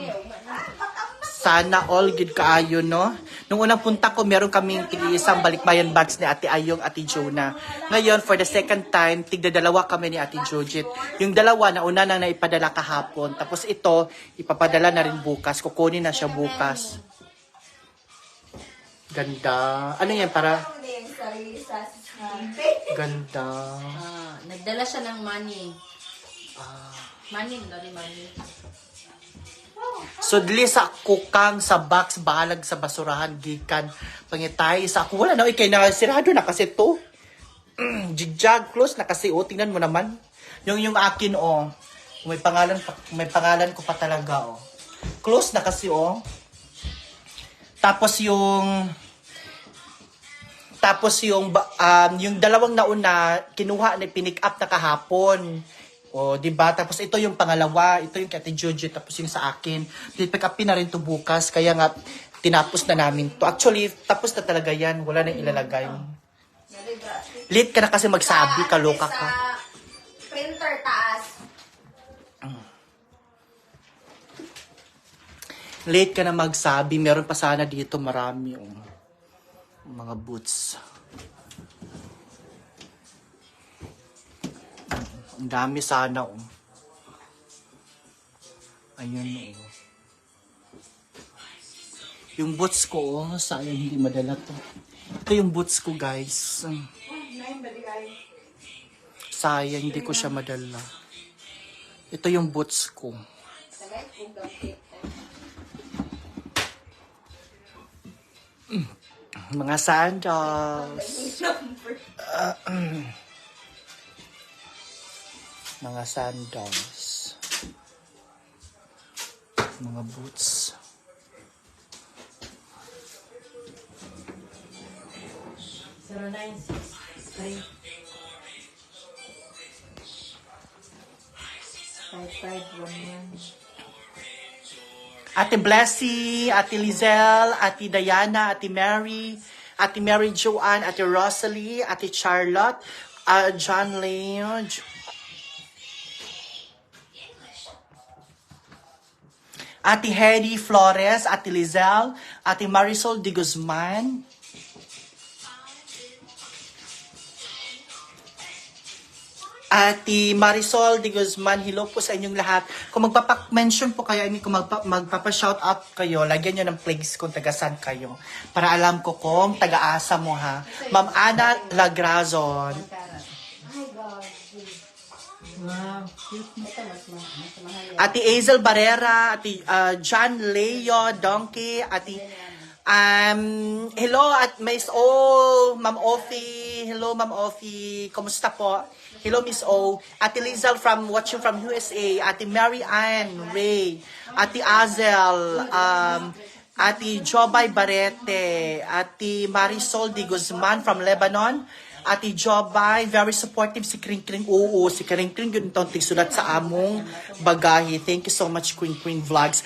Sana all good kaayo, no? Nung unang punta ko, meron kaming isang balikbayan bags ni Ate Ayong, Ate Jonah. Ngayon, for the second time, tigdadalawa kami ni Ate Jojit. Yung dalawa, nauna nang naipadala kahapon. Tapos ito, ipapadala na rin bukas. Kukunin na siya bukas. Ganda. Ano yan, para? Ganda. nagdala siya ng money. Money. So, dili sa kukang sa box, balag sa basurahan, gikan, pangitay sa ako. Wala na, ikay na, sirado na kasi to. Jigjag, close na kasi, oh, tingnan mo naman. Yung akin, oh, may pangalan ko pa talaga, oh. Close na kasi, oh. Tapos yung dalawang nauna, kinuha na, pinick up na kahapon. O, diba? Tapos ito yung pangalawa, ito yung kay Ate Jojo, tapos yung sa akin. Pick up na rin to bukas, kaya nga, tinapos na namin to. Actually, tapos na talaga yan, wala na ilalagay. Late ka na kasi magsabi, kaloka ka. Printer taas. Late ka na magsabi, meron pa sana dito marami, oh. Mga boots. Ang dami sana, oh. Ayun, oh. Yung boots ko, oh, sayang hindi madala to. Ito yung boots ko, guys. Sayang hindi ko siya madala. Ito yung boots ko. Mga sandals. Mga sandals. Mga boots. Ate Blessy, Ate Lizelle, Ate Diana, Ate Mary Joanne, Ate Rosalie, Ate Charlotte, John Leon, Ate Hedy Flores, Ate Lizelle, Ate Marisol de Guzman, Ate Marisol de Guzman, hello po sa inyong lahat. Kung magpapa-mention po kayo, kung magpapa-shout out kayo, lagyan nyo ng place kung taga-san kayo. Para alam ko kung taga-asa mo, ha. Ma'am Ana Lagrazon. Wow. Ate Hazel Barrera, Ate John Leo Donkey, Hello at Miss O, Ma'am Ofi. Hello, Ma'am Ofi. Kumusta po? Hello, Miss O. Ate Lizal watching from USA. Ate Mary Ann Ray. Ate Azel. Ate Jobay Barete. Ate Marisol Di Guzman from Lebanon. Ate Jobay, very supportive si Kring Kring. Oo, si Kring Kring yun itong tigsulat sa among bagahe. Thank you so much, Kring Kring Vlogs.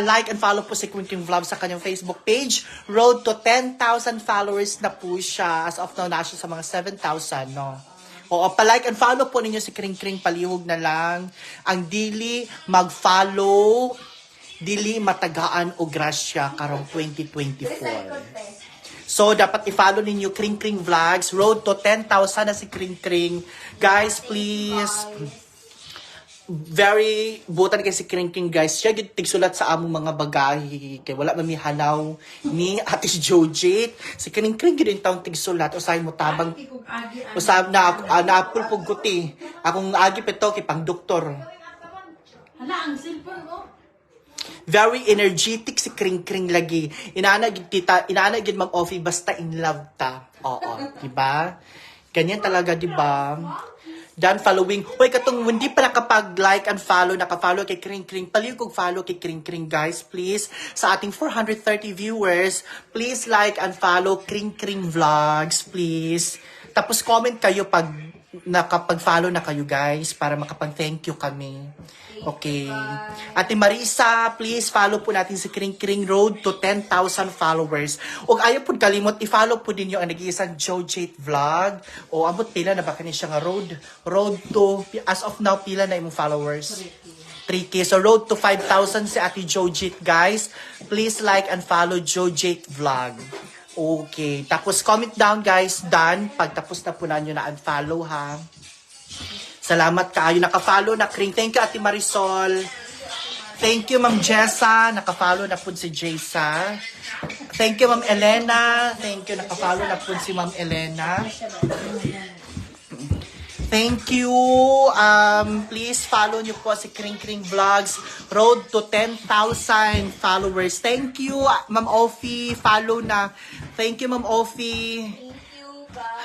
Like and follow po si Kring Kring Vlogs sa kanyang Facebook page. Road to 10,000 followers na po siya. As of now, nasa sa mga 7,000, no? Oo, pa-like and follow po ninyo si Kring Kring. Palihog na lang. Ang dili mag-follow, dili matagaan o grasya karong 2024. So, dapat i-follow ninyo Kring Kring Vlogs. Road to 10,000 na si Kring Kring. Guys, please. Very butan kay si Kring Kring, guys. Siya tigsulat sa among mga bagahe. Kay wala mamihanaw ni Ate Jojit. Si Kring Kring gid taong tigsulat. Usahay mo tabang. Usab na naapul pug guti. Akong agi peto kay pang doktor. Hala, ang cellphone mo. Very energetic si Kring Kring lagi. Inaana gid mag-offi basta in love ta. Oo, di ba? Ganyan talaga, di ba? Dan following. Hoy, katong hindi pa nakapag-like and follow, naka-follow kay Kring Kring. Paliw kog follow kay Kring Kring, guys, please. Sa ating 430 viewers, please like and follow Kring Kring Vlogs, please. Tapos comment kayo pag nakapag-follow na kayo, guys, para makapag-thank you kami. Okay. Ate Marisa, please follow po natin si Kring Kring. Road to 10,000 followers. O ayaw po kalimot, i-follow po din yung nag-iisang Jojate Vlog. O amot pila na ba kani siya nga road to, as of now, pila na imong followers? 3K. So road to 5,000 si Ate Jojate, guys. Please like and follow Jojate Vlog. Okay. Tapos comment down, guys. Done. Pagtapos na po na nyo na unfollow, ha. Salamat kaayo. Naka-follow na Kring. Thank you, Ate Marisol. Thank you, Ma'am Jessa. Naka-follow na po si Jessa. Thank you, Ma'am Elena. Thank you. Naka-follow na po si Ma'am Elena. Thank you. Please follow nyo po si Kring Kring Vlogs. Road to 10,000 followers. Thank you, Ma'am Ofi. Follow na. Thank you, Ma'am Ofi.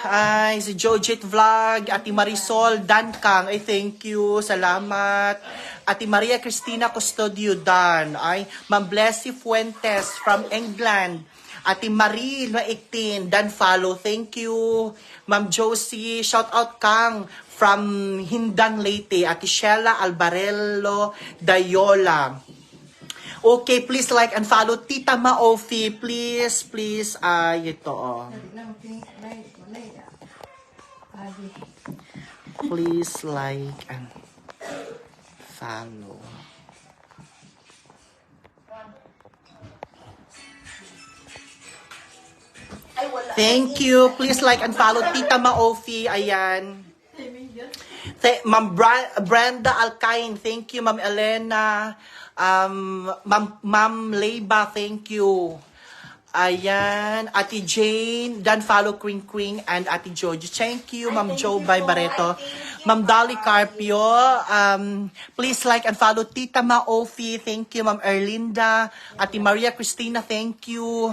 Hi, si Jojit Vlog, Ate Marisol Dankang, ay thank you, salamat. Ate Maria Cristina Custodio Dan, ay Ma'am Blessy Fuentes from England. Ate Marie na 18, Dan follow, thank you. Ma'am Josie, shout out Kang from Hindang Leyte. Ate Sheila Albarello Dayola. Okay, please like and follow Tita Maofi, please, ito please like and follow. Thank you. Please like and follow Tita Maofi. Ayan. Ma'am Brenda Alcain. Thank you, Ma'am Elena. Ma'am Leiba. Thank you. Ayan, Ate Jane, dan follow Queen Queen and Ate George. Thank you, Ma'am Joe by Barreto. Ma'am Dolly Carpio, please like and follow Tita Maofi. Thank you, Ma'am Erlinda. Ate Maria Cristina, thank you.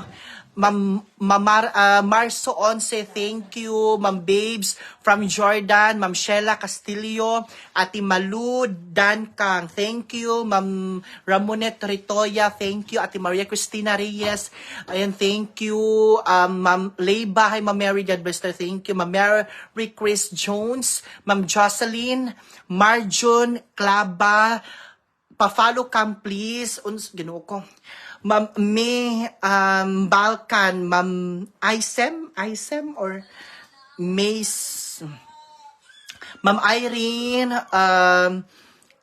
Ma'am Marso Once, thank you. Ma'am Babes from Jordan. Ma'am Sheila Castillo. Ate Malu Dankang, thank you. Ma'am Ramonet Ritoya, thank you. Ate Maria Cristina Reyes, ayan, thank you. Ma'am Leiba, hi Ma'am Mary, God bless her, thank you. Ma'am Mary Chris Jones. Ma'am Jocelyn, Marjun Klaba, pa-follow cam please. Ginoo ko. Ma'am May Balkan, Ma'am Isem or Mace, Ma'am Irene,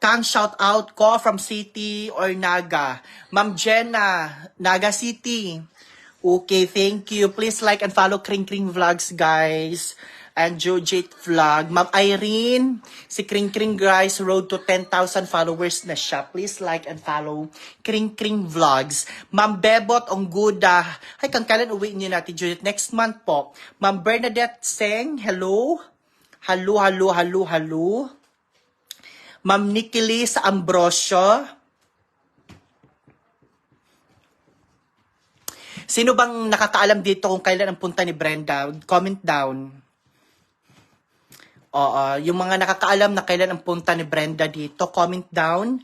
Kang shout out ko from City or Naga. Ma'am Jenna, Naga City. Okay, thank you. Please like and follow Kring Kring Vlogs, guys. And Jojate Vlog. Ma'am Irene, si Kring Kring, guys, road to 10,000 followers na siya. Please like and follow Kring Kring Vlogs. Ma'am Bebot Ongguda, ay kang kailan uwi niyo natin, Jojate? Next month po. Ma'am Bernadette Seng, hello. Hello. Ma'am Nikilis Ambrosio. Sino bang nakakaalam dito kung kailan ang punta ni Brenda? Comment down. Oo, yung mga nakakaalam na kailan ang punta ni Brenda dito, comment down.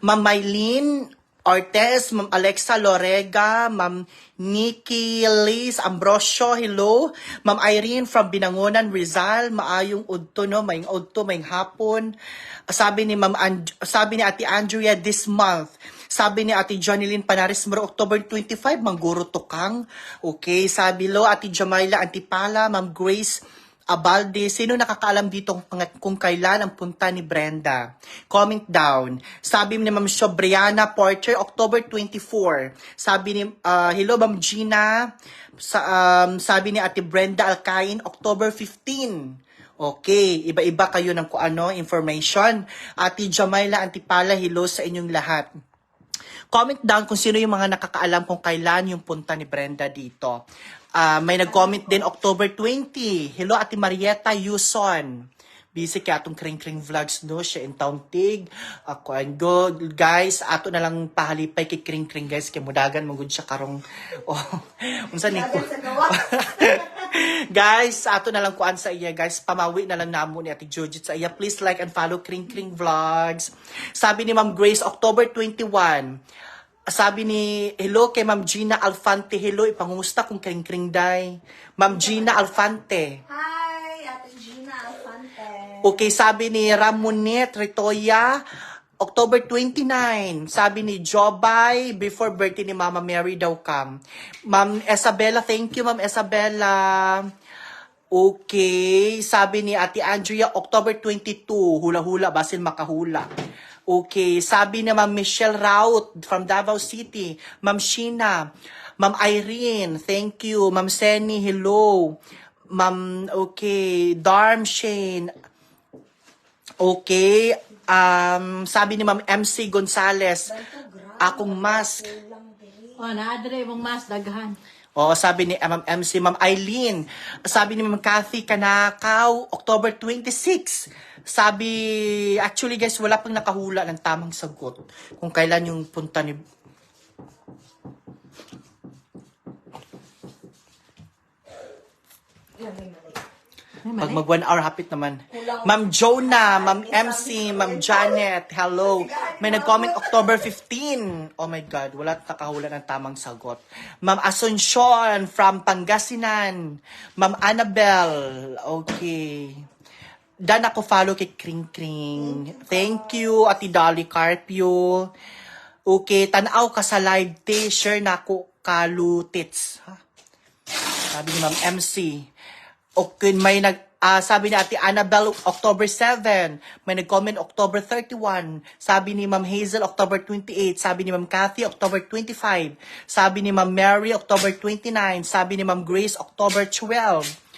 Ma'am Mylene Ortez, Ma'am Alexa Lorega, Ma'am Nikki Liz Ambrosio, hello. Ma'am Irene from Binangonan, Rizal, maayong udto no, maayong udto, maayong hapon. Sabi ni sabi ni Ate Andrea this month. Sabi ni Ate Jonilyn Panaris Moro, October 25, mangguro tukang. Okay, sabi lo, Ate Jamaila Antipala, Ma'am Grace Abalde, sino nakakaalam dito kung kailan ang punta ni Brenda? Comment down. Sabi ni Ma'am Shobriana Porter, October 24. Sabi ni, hello Ma'am Gina. Sabi ni Ate Brenda Alcain, October 15. Okay, iba-iba kayo ng kung ano, information. Ate Jamaila Antipala, hello sa inyong lahat. Comment down kung sino yung mga nakakaalam kung kailan yung punta ni Brenda dito. May nag-comment din October 20. Hello, Ate Marietta Yuson. Busy kaya atong kring-kring vlogs no, siya in Tauntig. Ako and go, guys, ato na lang pahalipay kay kring-kring guys, kay mudagan magud siya karong unsa ni ko. Guys, ato na lang kuan sa iya guys, pamawi na lang namo ni Ate Judith sa iya. Please like and follow kring-kring vlogs. Sabi ni Ma'am Grace October 21. Sabi ni, hello kay Ma'am Gina Alfante. Hello, ipangumusta kung kring-kring day. Ma'am Gina Alfante. Hi, Ate Gina Alfante. Okay, sabi ni Ramonet Ritoya, October 29. Sabi ni Jobay, before birthday ni Mama Mary daw kam. Ma'am Isabella, thank you Ma'am Isabella. Okay, sabi ni Ate Andrea, October 22. Hula-hula, basil makahula. Okay, sabi ni Ma'am Michelle Raut from Davao City. Ma'am Sheena, Ma'am Irene, thank you. Ma'am Seni, hello. Ma'am, okay, Darm Shane. Okay, sabi ni Ma'am MC Gonzales, akong mask. Oh, naadre mong mas daghan. Oo, sabi ni Ma'am MC, Ma'am Eileen. Sabi ni Ma'am Kathy Kanakaw, October 26. Sabi, actually guys, wala pang nakahula ng tamang sagot kung kailan yung punta ni... Pag mag 1 hour, hapit naman. Ma'am Jonah, Ma'am MC, Ma'am Janet, hello. May nag-comment October 15. Oh my God, wala nakahula ng tamang sagot. Ma'am Asuncion from Pangasinan. Ma'am Annabelle, okay. Dan ako follow kay Kring Kring. Thank you, Ati Dolly Carpio. Okay, tanaw ka sa live te, share na ako kalutits. Ha? Sabi ni Ma'am MC. Okay, may sabi ni Ate Annabelle, October 7. May nag-comment October 31. Sabi ni Ma'am Hazel, October 28. Sabi ni Ma'am Kathy, October 25. Sabi ni Ma'am Mary, October 29. Sabi ni Ma'am Grace, October 12.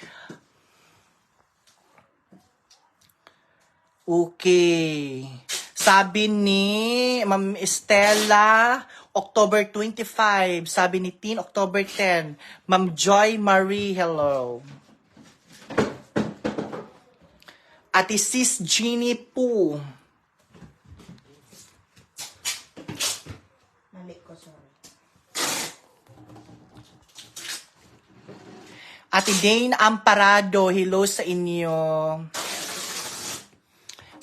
Okay. Sabi ni Ma'am Estela, October 25. Sabi ni Tin, October 10. Ma'am Joy Marie, hello. Ate Sis Jeannie Poo. Mali ko, sorry. Ate Dane Amparado, hello sa inyo.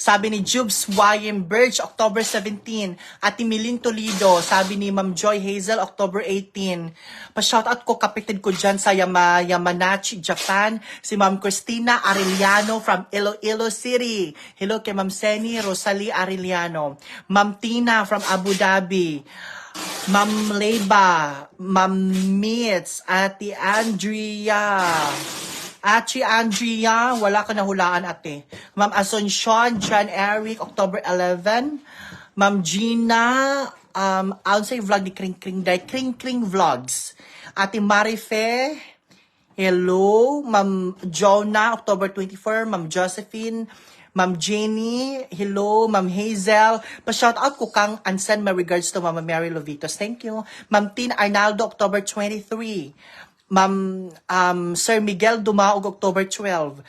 Sabi ni Jubes Wyemberg, October 17. Ate Milin Toledo, sabi ni Ma'am Joy Hazel, October 18. Pa-shoutout ko, kapitid ko dyan sa Yamanashi, Japan. Si Ma'am Christina Arellano from Iloilo City. Hello kay Ma'am Seni Rosalie Arellano. Ma'am Tina from Abu Dhabi. Ma'am Leba, Ma'am Mitz, Ate Andrea. Ate Andrea, wala ka nahulaan ate. Ma'am Asuncion, John Eric, October 11. Ma'am Gina, I'll say vlog ni Kring Kring Day, Kring Kring Vlogs. Ate Marife, hello. Ma'am Jonah, October 24. Ma'am Josephine, Ma'am Jenny, hello. Ma'am Hazel, pa-shoutout ko kang and send my regards to Mama Mary Lovitos. Thank you. Ma'am Tin Arnaldo, October 23. Ma'am Sir Miguel Dumaog, October 12.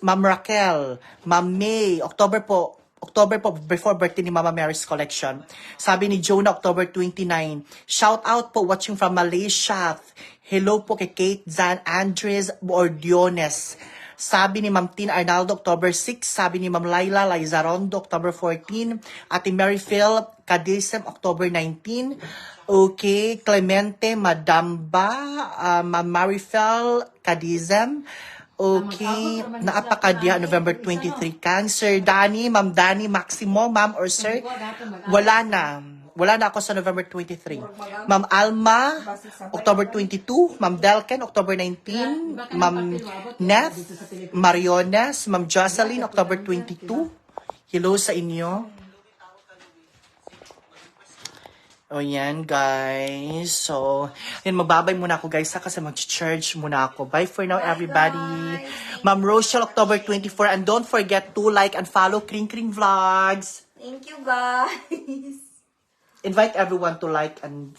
Ma'am Raquel, Ma'am May, October po, October po, before birthday ni Mama Mary's collection. Sabi ni Jonah, October 29. Shout out po, watching from Malaysia. Hello po kay Kate Zan Andres Bordiones. Sabi ni Ma'am Tin Arnaldo, October 6. Sabi ni Ma'am Laila Lizarondo, October 14. Ate Mary Phil Cadisem, October 19. Okay, Clemente Madamba, Ma'am Marifel Cadisem. Okay, naapakadya, November 23. Cancer, Dani, Ma'am Dani, Maximo, Ma'am or Sir. Wala na. Wala na ako sa November 23. Ma'am Alma, October 22. Ma'am Delken, October 19. Ma'am Neth, Mariones, Ma'am Jocelyn, October 22. Hello sa inyo. O yan, guys. So, yun, magbabay muna ako, guys, kasi mag-charge muna ako. Bye for now, everybody. Ma'am Rochelle, October 24. And don't forget to like and follow Kring Kring Vlogs. Thank you, guys. Invite everyone to like and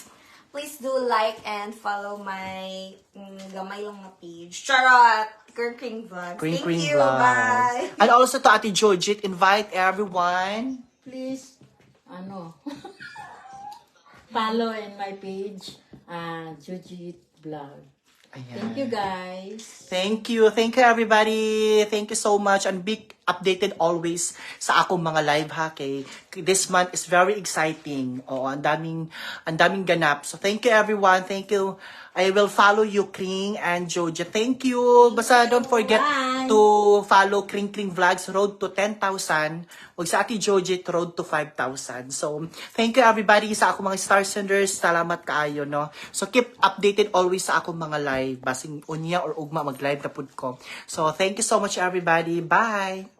Please do like and follow my gamay lang na page. Charot! Kirking Vlogs. Kring Thank Kring you. Vlogs. Bye. And also to Ate Jojit, invite everyone. Please, follow in my page, Jujit Vlog. Ayan. Thank you, guys. Thank you. Thank you, everybody. Thank you so much. And be updated always sa akong mga live, ha, kay this month is very exciting. Oo, ang daming ganap. So, thank you, everyone. Thank you. I will follow you, Kring and Joja. Thank you. Basta don't forget Bye. to follow Kring Kring Vlogs, Road to 10,000. Huwag sa Ate Jojit, Road to 5,000. So, thank you, everybody, sa akong mga star senders. Salamat kaayo, no? So, keep updated always sa akong mga live. Basing unya or ugma mag-live na pud ko. So, thank you so much, everybody. Bye!